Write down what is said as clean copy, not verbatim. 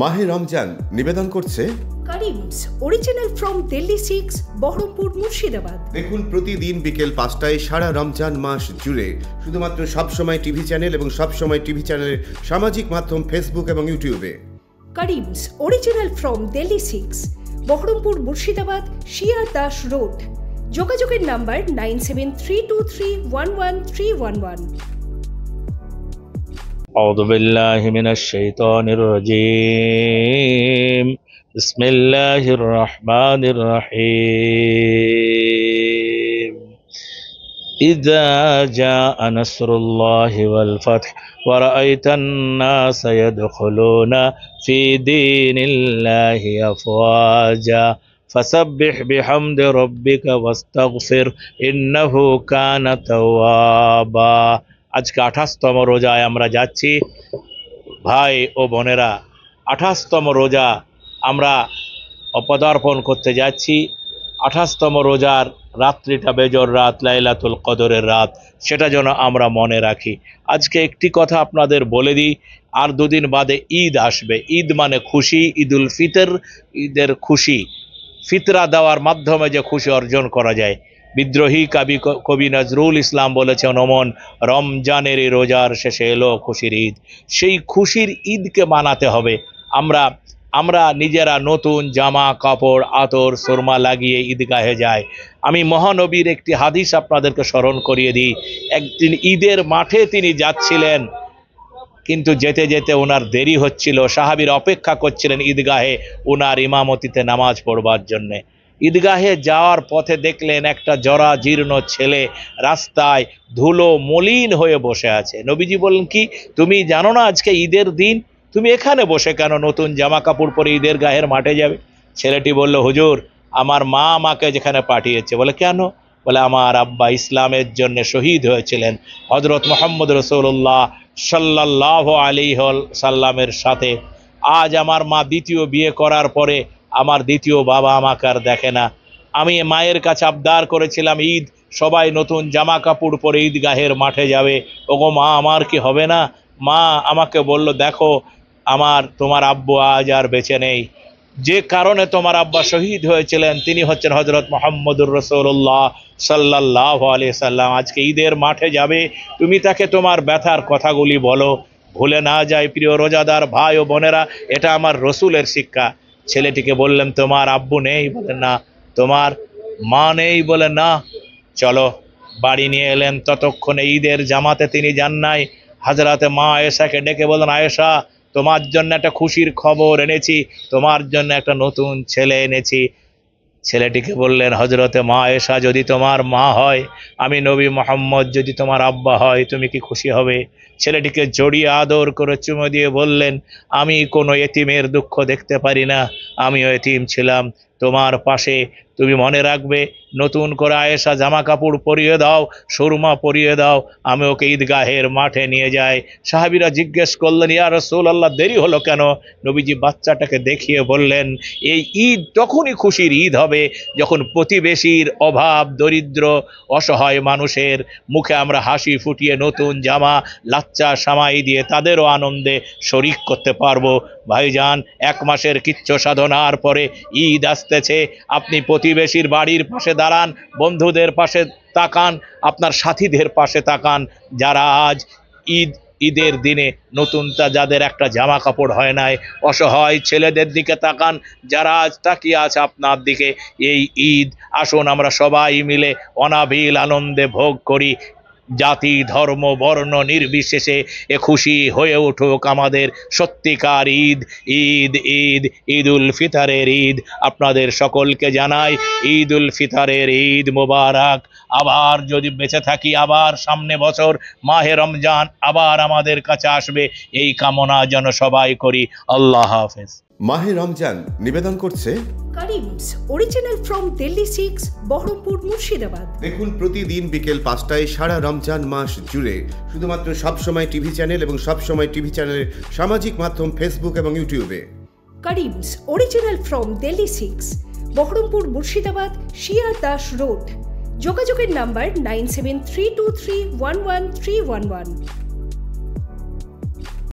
মাহে রমজান নিবেদন করছে কারিমস অরিজিনাল ফ্রম দিল্লি 6 বহরমপুর মুর্শিদাবাদ। দেখুন প্রতিদিন বিকেল 5টায় সারা রমজান মাস জুড়ে শুধুমাত্র সবসময় টিভি চ্যানেল এবং সবসময় টিভি চ্যানেলের সামাজিক মাধ্যম ফেসবুক এবং ইউটিউবে। Karim's original from Delhi 6 Baharampur Murshidabad shear Das road. যোগাযোগের নাম্বার 9732311311। أعوذ بالله من الشيطان الرجيم بسم الله الرحمن الرحيم إذا جاء نصر الله والفتح ورأيت الناس يدخلون في دين الله أفواجا فسبح بحمد ربك واستغفر إنه كان توابا। আজকে 28তম রোজায় আমরা যাচ্ছি ভাই ও বোনেরা, 28তম রোজা আমরা অপদার্পণ করতে যাচ্ছি। 28তম রোজার রাত্রিটা বেজর রাত, লাইলাতুল কদরের রাত, সেটা যেন আমরা মনে রাখি। আজকে একটি কথা আপনাদের বলে দিই, আর দুদিন বাদে ঈদ আসবে। ঈদ মানে খুশি, ঈদুল ফিতর, ঈদের খুশি, ফিতরা দেওয়ার মাধ্যমে যে খুশি অর্জন করা যায়। বিদ্রোহী কবি নজরুল ইসলাম বলেছেন, অমন রমজানের রোজার শেষে এলো খুশির ঈদ। সেই খুশির ঈদকে মানাতে হবে। আমরা নিজেরা নতুন জামা কাপড় আতর সুরমা লাগিয়ে ঈদগাহে যাই। আমি মহানবীর একটি হাদিস আপনাদেরকে স্মরণ করিয়ে দিই। একদিন ঈদের মাঠে তিনি যাচ্ছিলেন, কিন্তু যেতে যেতে ওনার দেরি হচ্ছিল। সাহাবীর অপেক্ষা করছিলেন ঈদগাহে ওনার ইমামতিতে নামাজ পড়বার জন্যে। ঈদগাহে যাওয়ার পথে দেখলেন একটা জরাজীর্ণ ছেলে রাস্তায় ধুলো মলিন হয়ে বসে আছে। নবীজি বললেন, কি তুমি জানো না আজকে ঈদের দিন? তুমি এখানে বসে কেন? নতুন জামা কাপড় পরে ঈদের গাহের মাঠে যাবে। ছেলেটি বলল, হুজুর আমার মা আমাকে যেখানে পাঠিয়েছে। বলে, কেন? বলে, আমার আব্বা ইসলামের জন্য শহীদ হয়েছিলেন হযরত মুহাম্মদ রাসূলুল্লাহ সাল্লাল্লাহু আলাইহি সাল্লামের সাথে। আজ আমার মা দ্বিতীয় বিয়ে করার পরে আমার দ্বিতীয় বাবা আমাকে আর দেখে না। আমি মায়ের কাছে আবদার করেছিলাম ঈদ সবাই নতুন জামা কাপড় পরে ঈদগাহের মাঠে যাবে। ওগো মা, আমার কি হবে না? মা আমাকে বলল, দেখো তোমার আব্বু আজ আর বেঁচে নেই। যে কারণে তোমার আব্বা শহীদ হয়েছিলেন তিনি হচ্ছেন হযরত মুহাম্মদুর রাসূলুল্লাহ সাল্লাল্লাহু আলাইহি সাল্লাম। আজকে ঈদের মাঠে যাবে, তুমি তাকে তোমার ব্যথার কথাগুলি বলো, ভুলে না যায়। প্রিয় রোজাদার ভাই ও বোনেরা, এটা আমার রসুলের শিক্ষা। ছেলেটিকে বললেন, তোমার আব্বু নেই? বলে না। তোমার মা নেই? বলে না। চলো, বাড়ি নিয়ে এলেন। ততক্ষণে ঈদের জামাতে তিনি যান নাই। হযরতে মা আয়েশাকে ডেকে বলেন, আয়েশা তোমার জন্য একটা খুশির খবর এনেছি, তোমার জন্য একটা নতুন ছেলে এনেছি। ছেলেটিকে বললেন, হযরতে মা আয়েশা যদি তোমার মা হয়, আমি নবী মুহাম্মদ যদি তোমার আব্বা হয়, তুমি কি খুশি হবে? ছেলেটিকে জড়িয়ে আদর করে চুমো দিয়ে বললেন, আমি কোনো এতিমের দুঃখ দেখতে পারি না, আমিও এতিম ছিলাম তোমার পাশে। তুমি মনে রাখবে, নতুন করে আয়েশা জামা কাপড় পরিয়ে দাও, সুরমা পরিয়ে দাও, আমি ওকে ঈদগাহের মাঠে নিয়ে যাই। সাহাবীরা জিজ্ঞেস করলেন, ইয়া রাসূলুল্লাহ দেরি হলো কেন? নবীজি বাচ্চাটাকে দেখিয়ে বললেন, এই ঈদ তখনই খুশির ঈদ হবে যখন প্রতিবেশীর অভাব দরিদ্র অসহায় মানুষের মুখে আমরা হাসি ফুটিয়ে নতুন জামা লাচ্চা সামাই দিয়ে তাদেরও আনন্দে শরিক করতে পারবো। ভাইজান, 1 মাসের কিচ্ছ সাধনার পরে ঈদ আসতেছে। আপনি প্রতিবেশীর বাড়ির পাশে দাঁড়ান, বন্ধুদের পাশে তাকান, আপনার সাথীদের পাশে তাকান, যারা আজ ঈদের দিনে নতুনটা যাদের একটা জামা কাপড় হয় নাই, অসহায় ছেলেদের দিকে তাকান যারা আজ তাকিয়ে আছে আপনার দিকে। এই ঈদ আসুন আমরা সবাই মিলে অনাবিল আনন্দে ভোগ করি। জাতি ধর্ম বর্ণ নির্বিশেষে এ খুশি হয়ে উঠুক আমাদের সত্যিকার ঈদ। ঈদ ঈদ ঈদুল ফিতরের ঈদ। আপনাদের সকলকে জানাই ঈদুল ফিতরের ঈদ মোবারক। আবার যদি বেঁচে থাকি, আবার সামনে বছর মাহে রমজান আবার আমাদের কাছে আসবে, এই কামনা যেন সবাই করি। আল্লাহ হাফেজ। মাহে রমজান নিবেদন করছে কারিমস অরিজিনাল ফ্রম দিল্লি 6 বহরমপুর মুর্শিদাবাদ। দেখুন প্রতিদিন বিকেল 5টায় সারা রমজান মাস জুড়ে শুধুমাত্র সবসময় টিভি চ্যানেল এবং সবসময় টিভি চ্যানেলের সামাজিক মাধ্যম ফেসবুক এবং ইউটিউবে। Karim's original from Delhi 6 Baharampur Murshidabad shear Das road. যোগাযোগের নাম্বার 9732311311।